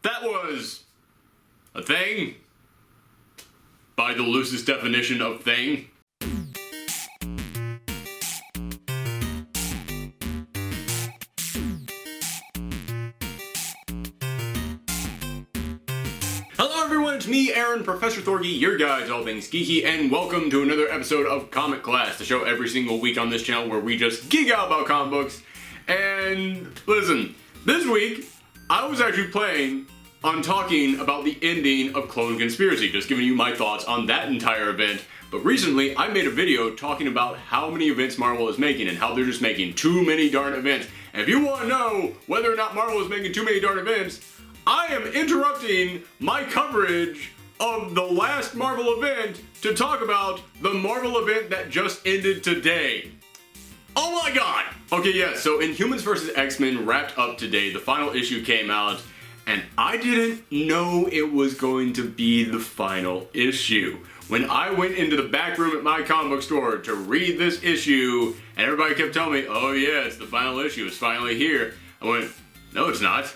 That was a thing, by the loosest definition of thing. Hello everyone, it's me, Aaron, Professor Thorgi, your guide to all things geeky, and welcome to another episode of Comic Class, the show every single week on this channel where we just geek out about comic books. And listen, this week, I was actually planning on talking about the ending of Clone Conspiracy, just giving you my thoughts on that entire event. But recently, I made a video talking about how many events Marvel is making and how they're just making too many darn events. And if you want to know whether or not Marvel is making too many darn events, I am interrupting my coverage of the last Marvel event to talk about the Marvel event that just ended today. Oh my god! Okay, yeah, so Inhumans Vs X-Men wrapped up today. The final issue came out, and I didn't know it was going to be the final issue. When I went into the back room at my comic book store to read this issue, and everybody kept telling me, oh yeah, it's the final issue, it's finally here. I went, no it's not.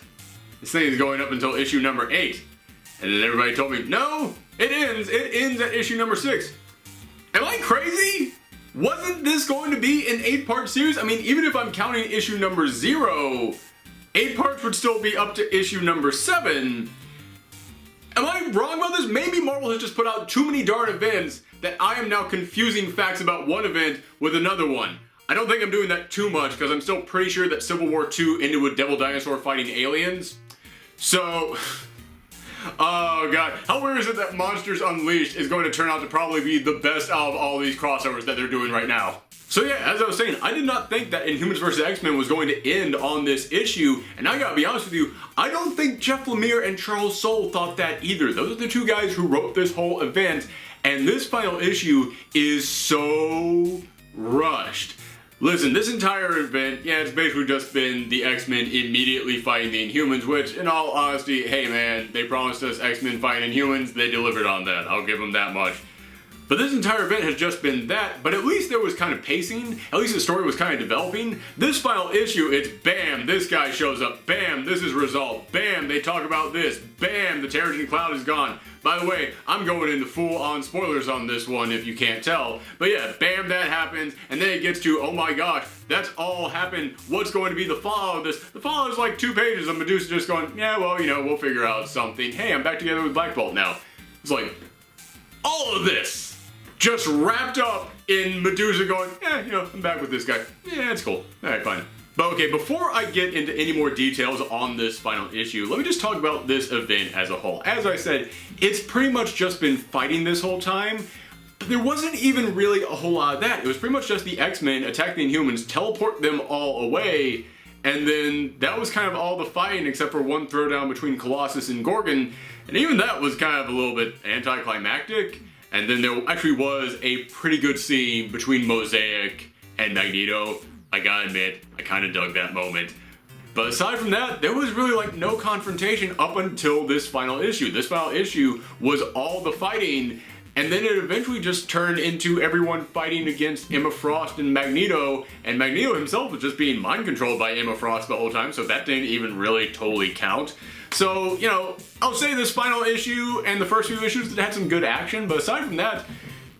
This thing is going up until issue number 8. And then everybody told me, no, it ends at issue number 6. Am I crazy? Wasn't this going to be an 8-part series? I mean, even if I'm counting issue number 0, 8 parts would still be up to issue number 7. Am I wrong about this? Maybe Marvel has just put out too many darn events that I am now confusing facts about one event with another one. I don't think I'm doing that too much because I'm still pretty sure that Civil War II ended with Devil Dinosaur fighting aliens. So, oh god, how weird is it that Monsters Unleashed is going to turn out to probably be the best out of all these crossovers that they're doing right now? So yeah, as I was saying, I did not think that Inhumans vs X-Men was going to end on this issue, and I gotta be honest with you, I don't think Jeff Lemire and Charles Soule thought that either. Those are the two guys who wrote this whole event, and this final issue is so rushed. Listen, this entire event, yeah, it's basically just been the X-Men immediately fighting the Inhumans, which, in all honesty, hey man, they promised us X-Men fighting Inhumans, they delivered on that, I'll give them that much. But this entire event has just been that, but at least there was kind of pacing, at least the story was kind of developing. This final issue, it's bam, this guy shows up, bam, this is resolved, bam, they talk about this, bam, the Terrigen Cloud is gone. By the way, I'm going into full-on spoilers on this one if you can't tell. But yeah, bam, that happens, and then it gets to, oh my gosh, that's all happened. What's going to be the fallout of this? The fallout is like 2 pages of Medusa just going, yeah, well, you know, we'll figure out something. Hey, I'm back together with Black Bolt now. It's like, all of this just wrapped up in Medusa going, yeah, you know, I'm back with this guy. Yeah, it's cool. All right, fine. But okay, before I get into any more details on this final issue, let me just talk about this event as a whole. As I said, it's pretty much just been fighting this whole time, but there wasn't even really a whole lot of that. It was pretty much just the X-Men attack the Inhumans, teleport them all away, and then that was kind of all the fighting except for one throwdown between Colossus and Gorgon, and even that was kind of a little bit anticlimactic. And then there actually was a pretty good scene between Mosaic and Magneto. I gotta admit, I kind of dug that moment. But aside from that, there was really like no confrontation up until this final issue. This final issue was all the fighting, and then it eventually just turned into everyone fighting against Emma Frost and Magneto himself was just being mind controlled by Emma Frost the whole time, so that didn't even really totally count. So, you know, I'll say this final issue and the first few issues that had some good action, but aside from that,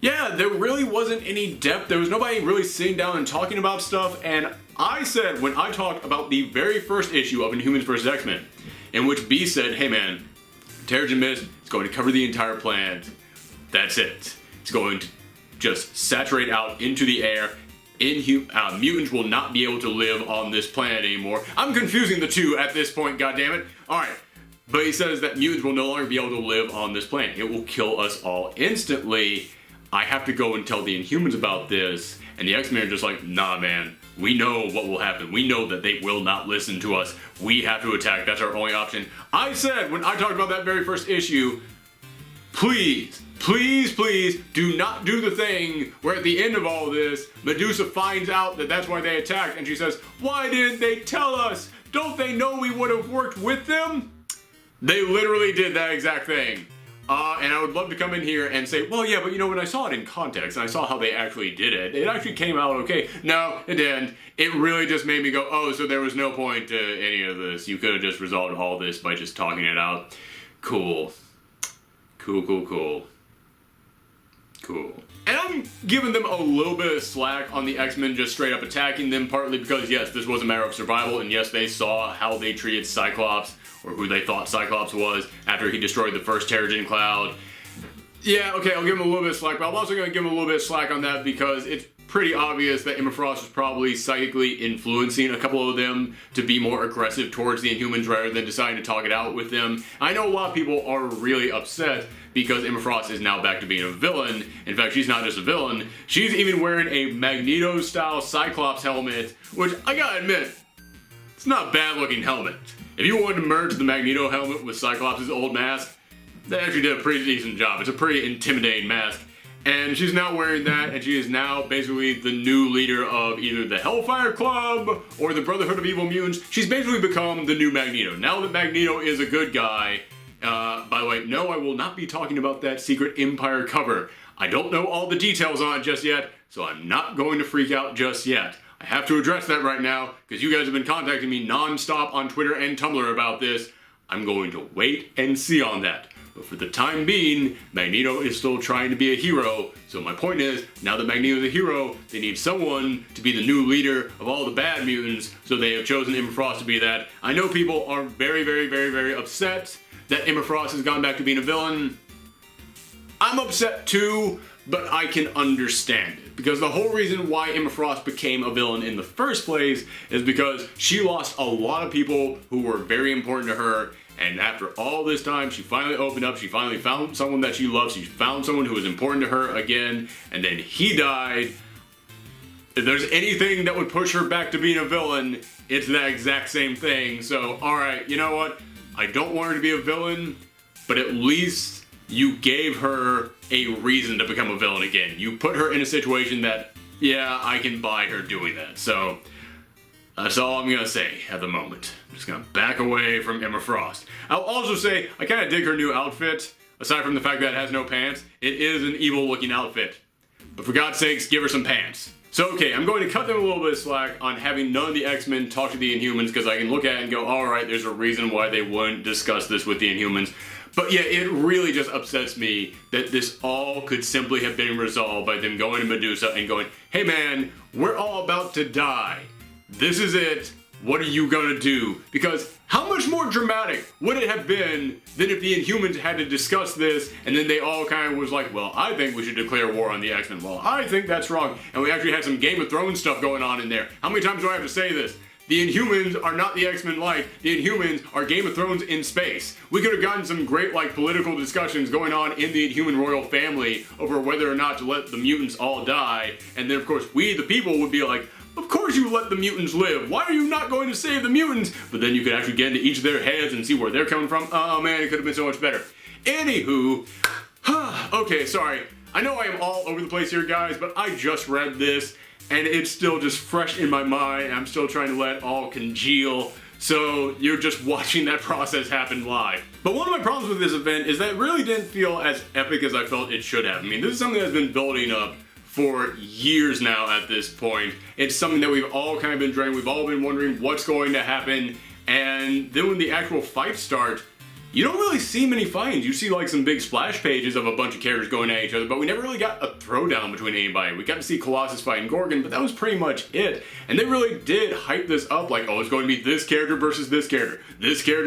yeah, there really wasn't any depth. There was nobody really sitting down and talking about stuff, and I said when I talked about the very first issue of Inhumans vs X-Men, in which B said, hey man, Terrigen Mist is going to cover the entire planet. That's it. It's going to just saturate out into the air. Mutants will not be able to live on this planet anymore. I'm confusing the two at this point, goddammit. Alright, but he says that mutants will no longer be able to live on this planet. It will kill us all instantly. I have to go and tell the Inhumans about this. And the X-Men are just like, nah man, we know what will happen. We know that they will not listen to us. We have to attack. That's our only option. I said when I talked about that very first issue, please, please, please do not do the thing where at the end of all this, Medusa finds out that that's why they attacked, and she says, why didn't they tell us? Don't they know we would have worked with them? They literally did that exact thing. And I would love to come in here and say, well, yeah, but you know, when I saw it in context and I saw how they actually did it, it actually came out okay. No, it didn't. It really just made me go, oh, so there was no point to any of this. You could have just resolved all this by just talking it out. Cool. Cool. And I'm giving them a little bit of slack on the X-Men just straight up attacking them, partly because, yes, this was a matter of survival, and yes, they saw how they treated Cyclops, or who they thought Cyclops was, after he destroyed the first Terrigen Cloud. Yeah, okay, I'll give him a little bit of slack, but I'm also going to give him a little bit of slack on that because it's pretty obvious that Emma Frost was probably psychically influencing a couple of them to be more aggressive towards the Inhumans rather than deciding to talk it out with them. I know a lot of people are really upset because Emma Frost is now back to being a villain. In fact, she's not just a villain, she's even wearing a Magneto-style Cyclops helmet, which I gotta admit, it's not a bad-looking helmet. If you wanted to merge the Magneto helmet with Cyclops' old mask, they actually did a pretty decent job. It's a pretty intimidating mask. And she's now wearing that, and she is now basically the new leader of either the Hellfire Club or the Brotherhood of Evil Mutants. She's basically become the new Magneto. Now that Magneto is a good guy, by the way, no, I will not be talking about that Secret Empire cover. I don't know all the details on it just yet, so I'm not going to freak out just yet. I have to address that right now, because you guys have been contacting me non-stop on Twitter and Tumblr about this. I'm going to wait and see on that. But for the time being, Magneto is still trying to be a hero. So my point is, now that Magneto is a hero, they need someone to be the new leader of all the bad mutants. So they have chosen Emma Frost to be that. I know people are very upset that Emma Frost has gone back to being a villain. I'm upset too, but I can understand it. Because the whole reason why Emma Frost became a villain in the first place is because she lost a lot of people who were very important to her. And after all this time, she finally opened up, she finally found someone that she loves, she found someone who was important to her again, and then he died. If there's anything that would push her back to being a villain, it's that exact same thing. So, alright, you know what? I don't want her to be a villain, but at least you gave her a reason to become a villain again. You put her in a situation that, yeah, I can buy her doing that. So, that's all I'm gonna say at the moment. I'm just gonna back away from Emma Frost. I'll also say, I kinda dig her new outfit. Aside from the fact that it has no pants, it is an evil looking outfit. But for God's sakes, give her some pants. So okay, I'm going to cut them a little bit of slack on having none of the X-Men talk to the Inhumans because I can look at it and go, alright, there's a reason why they wouldn't discuss this with the Inhumans. But yeah, it really just upsets me that this all could simply have been resolved by them going to Medusa and going, hey man, we're all about to die. This is it. What are you gonna do? Because how much more dramatic would it have been than if the Inhumans had to discuss this and then they all kind of was like, well, I think we should declare war on the X-Men. Well, I think that's wrong. And we actually had some Game of Thrones stuff going on in there. How many times do I have to say this? The Inhumans are not the X-Men like. The Inhumans are Game of Thrones in space. We could have gotten some great political discussions going on in the Inhuman royal family over whether or not to let the mutants all die. And then of course we, the people, would be like, of course you let the mutants live. Why are you not going to save the mutants? But then you could actually get into each of their heads and see where they're coming from. Oh man, it could have been so much better. Anywho, okay, sorry. I know I am all over the place here, guys, but I just read this and it's still just fresh in my mind. I'm still trying to let it all congeal. So you're just watching that process happen live. But one of my problems with this event is that it really didn't feel as epic as I felt it should have. I mean, this is something that's been building up for years now at this point. It's something that we've all kind of been dreading. We've all been wondering what's going to happen. And then when the actual fights start, you don't really see many fights. You see some big splash pages of a bunch of characters going at each other, but we never really got a throwdown between anybody. We got to see Colossus fighting Gorgon, but that was pretty much it. And they really did hype this up like, oh, it's going to be this character versus this character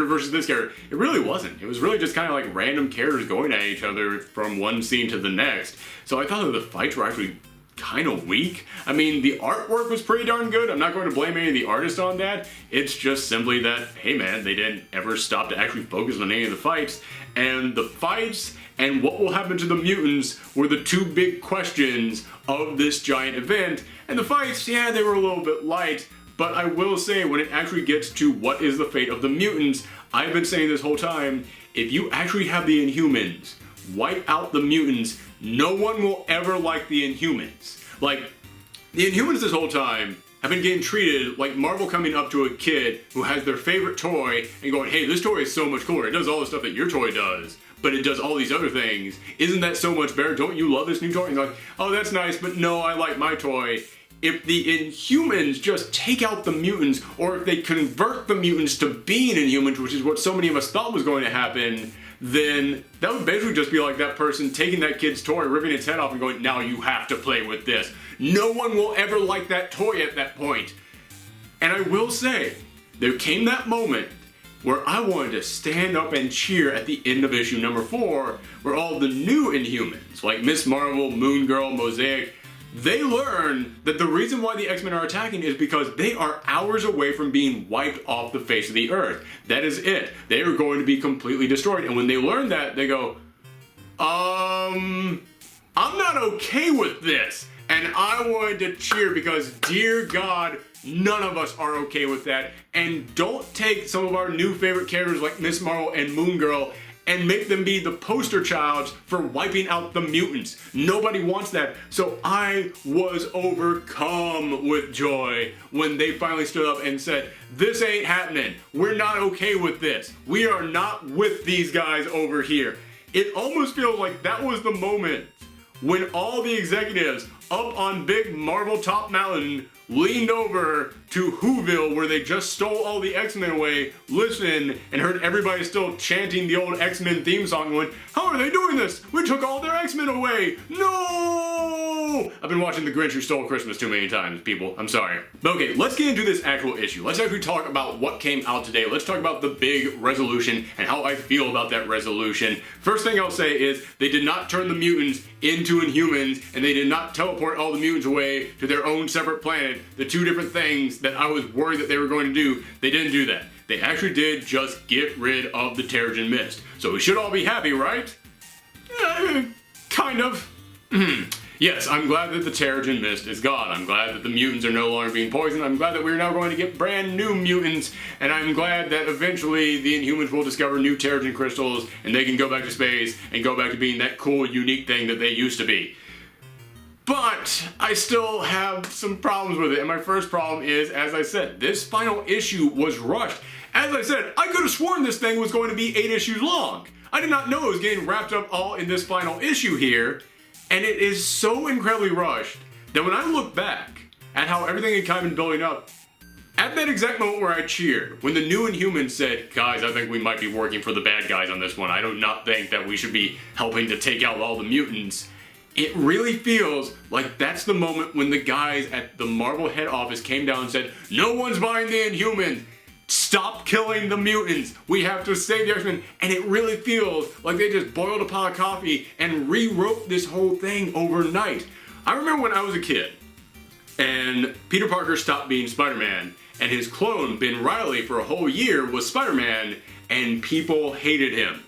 versus this character. It really wasn't. It was really just kind of like random characters going at each other from one scene to the next. So I thought that the fights were actually kind of weak. I mean, the artwork was pretty darn good. I'm not going to blame any of the artists on that. It's just simply that, hey man, they didn't ever stop to actually focus on any of the fights. And the fights and what will happen to the mutants were the two big questions of this giant event. And the fights, yeah, they were a little bit light. But I will say, when it actually gets to what is the fate of the mutants, I've been saying this whole time, if you actually have the Inhumans wipe out the mutants, no one will ever like the Inhumans. The Inhumans this whole time have been getting treated like Marvel coming up to a kid who has their favorite toy and going, hey, this toy is so much cooler. It does all the stuff that your toy does, but it does all these other things. Isn't that so much better? Don't you love this new toy? And they're like, oh, that's nice, but no, I like my toy. If the Inhumans just take out the mutants, or if they convert the mutants to being Inhumans, which is what so many of us thought was going to happen, then that would basically just be like that person taking that kid's toy, ripping its head off and going, now you have to play with this. No one will ever like that toy at that point. And I will say, there came that moment where I wanted to stand up and cheer at the end of issue number 4, where all the new Inhumans, like Miss Marvel, Moon Girl, Mosaic, they learn that the reason why the X-Men are attacking is because they are hours away from being wiped off the face of the earth. That is it. They are going to be completely destroyed. And when they learn that, they go, I'm not okay with this. And I wanted to cheer because, dear God, none of us are okay with that. And don't take some of our new favorite characters like Miss Marvel and Moon Girl and make them be the poster child for wiping out the mutants. Nobody wants that. So I was overcome with joy when they finally stood up and said, this ain't happening. We're not okay with this. We are not with these guys over here. It almost feels like that was the moment when all the executives up on Big Marvel Top Mountain leaned over to Whoville, where they just stole all the X-Men away, listened, and heard everybody still chanting the old X-Men theme song and went, how are they doing this? We took all their X-Men away! No! I've been watching The Grinch Who Stole Christmas too many times, people. I'm sorry. But okay, let's get into this actual issue. Let's actually talk about what came out today. Let's talk about the big resolution and how I feel about that resolution. First thing I'll say is they did not turn the mutants into Inhumans, and they did not teleport all the mutants away to their own separate planet. The two different things that I was worried that they were going to do, they didn't do that. They actually did just get rid of the Terrigen Mist. So we should all be happy, right? Kind of. Yes, I'm glad that the Terrigen Mist is gone. I'm glad that the mutants are no longer being poisoned. I'm glad that we're now going to get brand new mutants. And I'm glad that eventually the Inhumans will discover new Terrigen crystals and they can go back to space and go back to being that cool, unique thing that they used to be. But I still have some problems with it. And my first problem is, as I said, this final issue was rushed. As I said, I could have sworn this thing was going to be 8 issues long. I did not know it was getting wrapped up all in this final issue here. And it is so incredibly rushed that when I look back at how everything had kind of been building up, at that exact moment where I cheered, when the new Inhumans said, guys, I think we might be working for the bad guys on this one. I do not think that we should be helping to take out all the mutants. It really feels like that's the moment when the guys at the Marvel head office came down and said, no one's buying the Inhumans. Stop killing the mutants. We have to save the X-Men. And it really feels like they just boiled a pot of coffee and rewrote this whole thing overnight. I remember when I was a kid and Peter Parker stopped being Spider-Man and his clone, Ben Reilly, for a whole year was Spider-Man and people hated him.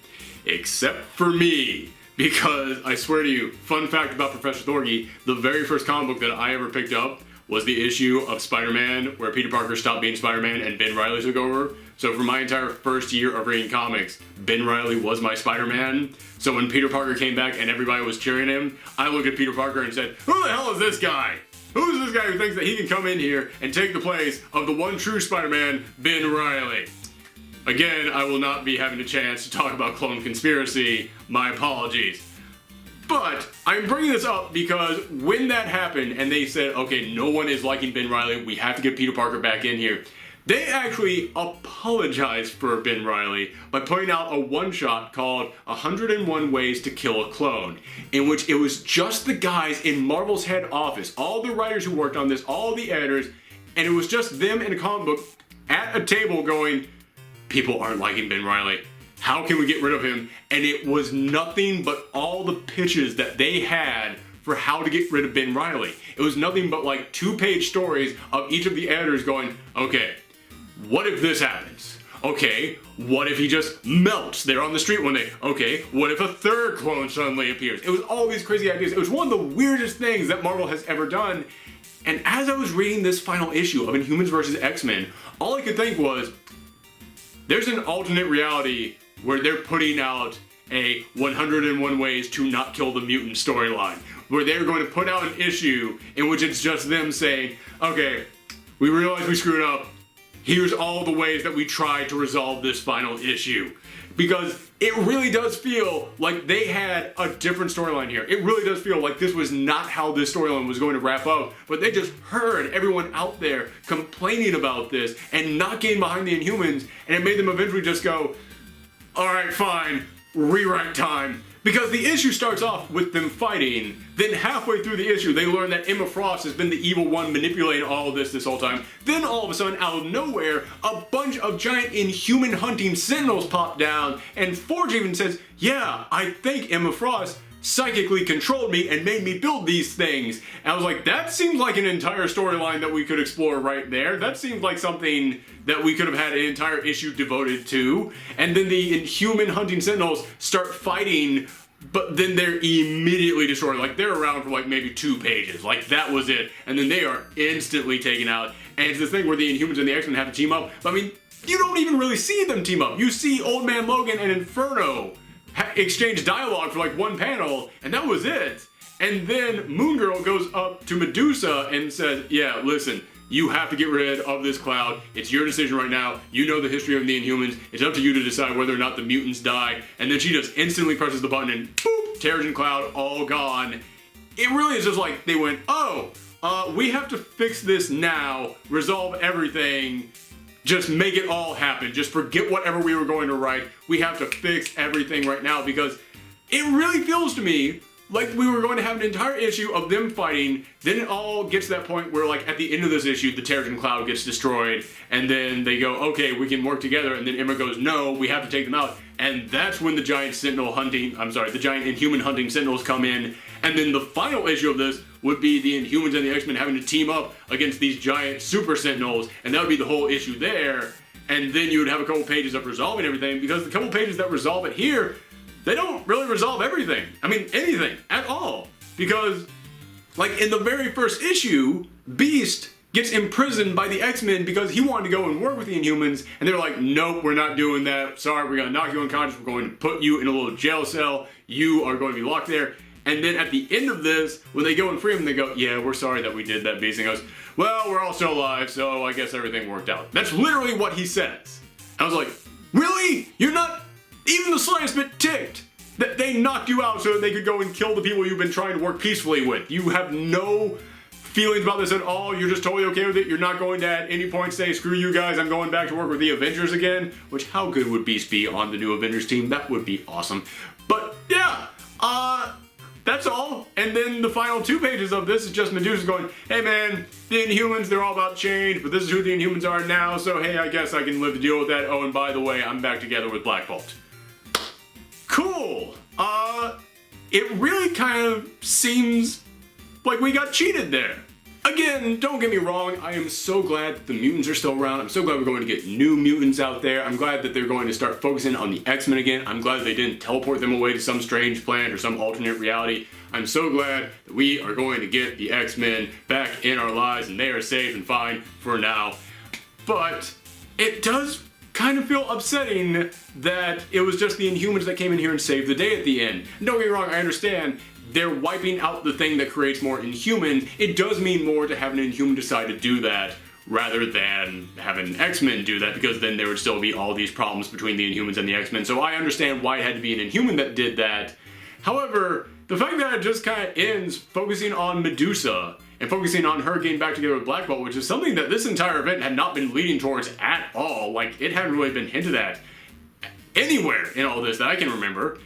Except for me. Because I swear to you, fun fact about Professor Thorgi, the very first comic book that I ever picked up was the issue of Spider-Man where Peter Parker stopped being Spider-Man and Ben Reilly took over. So for my entire first year of reading comics, Ben Reilly was my Spider-Man. So when Peter Parker came back and everybody was cheering him, I looked at Peter Parker and said, who the hell is this guy? Who's this guy who thinks that he can come in here and take the place of the one true Spider-Man, Ben Reilly? Again, I will not be having a chance to talk about clone conspiracy. My apologies. But I'm bringing this up because when that happened and they said, okay, no one is liking Ben Reilly, we have to get Peter Parker back in here, they actually apologized for Ben Reilly by putting out a one-shot called 101 Ways to Kill a Clone, in which it was just the guys in Marvel's head office, all the writers who worked on this, all the editors, and it was just them in a comic book at a table going, people aren't liking Ben Reilly. How can we get rid of him? And it was nothing but all the pitches that they had for how to get rid of Ben Reilly. It was nothing but like 2-page stories of each of the editors going, okay, what if this happens? Okay, what if he just melts there on the street one day? Okay, what if a third clone suddenly appears? It was all these crazy ideas. It was one of the weirdest things that Marvel has ever done. And as I was reading this final issue of Inhumans vs X-Men, all I could think was, there's an alternate reality where they're putting out a 101 Ways to Not Kill the Mutant storyline, where they're going to put out an issue in which it's just them saying, okay, we realize we screwed up. Here's all the ways that we tried to resolve this final issue. Because it really does feel like they had a different storyline here. It really does feel like this was not how this storyline was going to wrap up, but they just heard everyone out there complaining about this and not getting behind the Inhumans, and it made them eventually just go, alright, fine, rewrite time. Because the issue starts off with them fighting, then halfway through the issue they learn that Emma Frost has been the evil one manipulating all of this whole time. Then all of a sudden, out of nowhere, a bunch of giant Inhuman hunting Sentinels pop down, and Forge even says, yeah, I think Emma Frost psychically controlled me and made me build these things. And I was like, that seems like an entire storyline that we could explore right there. That seems like something that we could have had an entire issue devoted to. And then the Inhuman hunting Sentinels start fighting, but then they're immediately destroyed. Like, they're around for like maybe 2 pages. Like, that was it. And then they are instantly taken out. And it's the thing where the Inhumans and the X-Men have to team up. But I mean, you don't even really see them team up. You see Old Man Logan and Inferno exchange dialogue for like 1 panel, and that was it. And then Moon Girl goes up to Medusa and says, yeah, listen, you have to get rid of this cloud. It's your decision right now. You know the history of the Inhumans. It's up to you to decide whether or not the mutants die. And then she just instantly presses the button and boop, Terrigen Cloud, all gone. It really is just like they went, oh, we have to fix this now, resolve everything, just make it all happen. Just forget whatever we were going to write. We have to fix everything right now, because it really feels to me like we were going to have an entire issue of them fighting. Then it all gets to that point where, like, at the end of this issue, the Terrigen Cloud gets destroyed, and then they go, okay, we can work together. And then Emma goes, no, we have to take them out. And that's when the giant the giant Inhuman hunting Sentinels come in. And then the final issue of this would be the Inhumans and the X-Men having to team up against these giant Super Sentinels, and that would be the whole issue there. And then you would have a couple pages of resolving everything, because the couple pages that resolve it here, they don't really resolve everything. I mean, anything at all. Because, like, in the very first issue, Beast gets imprisoned by the X-Men because he wanted to go and work with the Inhumans, and they're like, nope, we're not doing that. Sorry, we're gonna knock you unconscious. We're going to put you in a little jail cell. You are going to be locked there. And then at the end of this, when they go and free him, they go, yeah, we're sorry that we did that, Beast. And he goes, well, we're all still alive, so I guess everything worked out. That's literally what he says. I was like, really? You're not even the slightest bit ticked that they knocked you out so that they could go and kill the people you've been trying to work peacefully with? You have no feelings about this at all? You're just totally okay with it? You're not going to at any point say, screw you guys, I'm going back to work with the Avengers again? Which, how good would Beast be on the new Avengers team? That would be awesome. But yeah, that's all. And then the final 2 pages of this is just Medusa going, hey man, the Inhumans, they're all about change, but this is who the Inhumans are now, so hey, I guess I can live to deal with that. Oh, and by the way, I'm back together with Black Bolt. Cool. It really kind of seems like we got cheated there. Again, don't get me wrong, I am so glad that the mutants are still around. I'm so glad we're going to get new mutants out there. I'm glad that they're going to start focusing on the X-Men again. I'm glad that they didn't teleport them away to some strange planet or some alternate reality. I'm so glad that we are going to get the X-Men back in our lives and they are safe and fine for now. But it does kind of feel upsetting that it was just the Inhumans that came in here and saved the day at the end. Don't get me wrong, I understand they're wiping out the thing that creates more Inhuman. It does mean more to have an Inhuman decide to do that rather than have an X-Men do that, because then there would still be all these problems between the Inhumans and the X-Men. So I understand why it had to be an Inhuman that did that. However, the fact that it just kind of ends focusing on Medusa and focusing on her getting back together with Black Bolt, which is something that this entire event had not been leading towards at all. Like, it hadn't really been hinted at anywhere in all this that I can remember.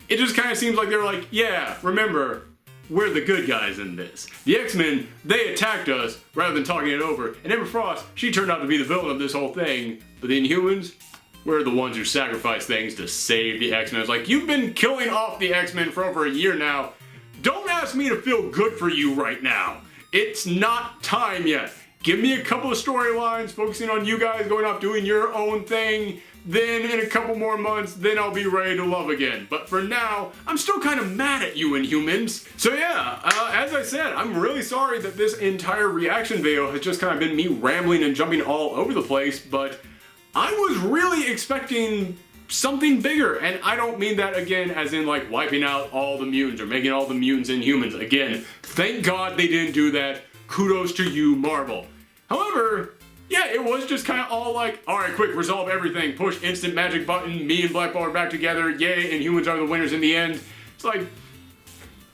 It just kind of seems like they were like, yeah, remember, we're the good guys in this. The X-Men, they attacked us rather than talking it over. And Emma Frost, she turned out to be the villain of this whole thing. But the Inhumans, we're the ones who sacrifice things to save the X-Men. It's like, you've been killing off the X-Men for over a year now. Don't ask me to feel good for you right now. It's not time yet. Give me a couple of storylines focusing on you guys going off doing your own thing. Then in a couple more months, then I'll be ready to love again. But for now, I'm still kind of mad at you Inhumans. So yeah, as I said, I'm really sorry that this entire reaction video has just kind of been me rambling and jumping all over the place, but I was really expecting something bigger, and I don't mean that again as in like wiping out all the mutants or making all the mutants Inhumans. Again, thank God they didn't do that. Kudos to you, Marvel. However, yeah, it was just kind of all like, alright, quick, resolve everything, push instant magic button, me and Black Ball are back together, yay, Inhumans are the winners in the end. It's like,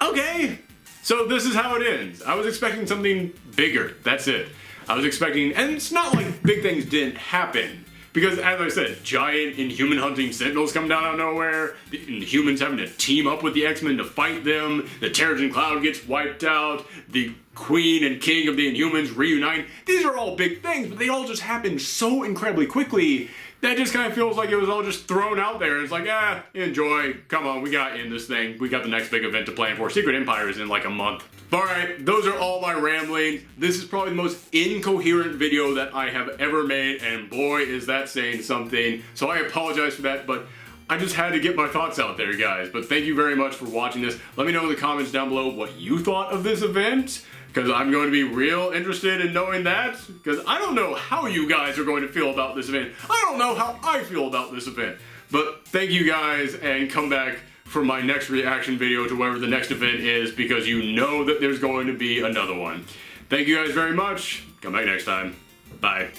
okay. So this is how it ends. I was expecting something bigger, that's it. I was expecting, and it's not like big things didn't happen. Because, as I said, giant Inhuman hunting Sentinels come down out of nowhere, the Inhumans having to team up with the X-Men to fight them, the Terrigen Cloud gets wiped out, the Queen and King of the Inhumans reunite. These are all big things, but they all just happen so incredibly quickly that just kind of feels like it was all just thrown out there. It's like, enjoy, come on, we got in this thing. We got the next big event to plan for. Secret Empire is in like a month. Alright, those are all my ramblings. This is probably the most incoherent video that I have ever made, and boy is that saying something. So I apologize for that, but I just had to get my thoughts out there, guys. But thank you very much for watching this. Let me know in the comments down below what you thought of this event, because I'm going to be real interested in knowing that, because I don't know how you guys are going to feel about this event. I don't know how I feel about this event. But thank you guys, and come back for my next reaction video to whatever the next event is, because you know that there's going to be another one. Thank you guys very much. Come back next time. Bye.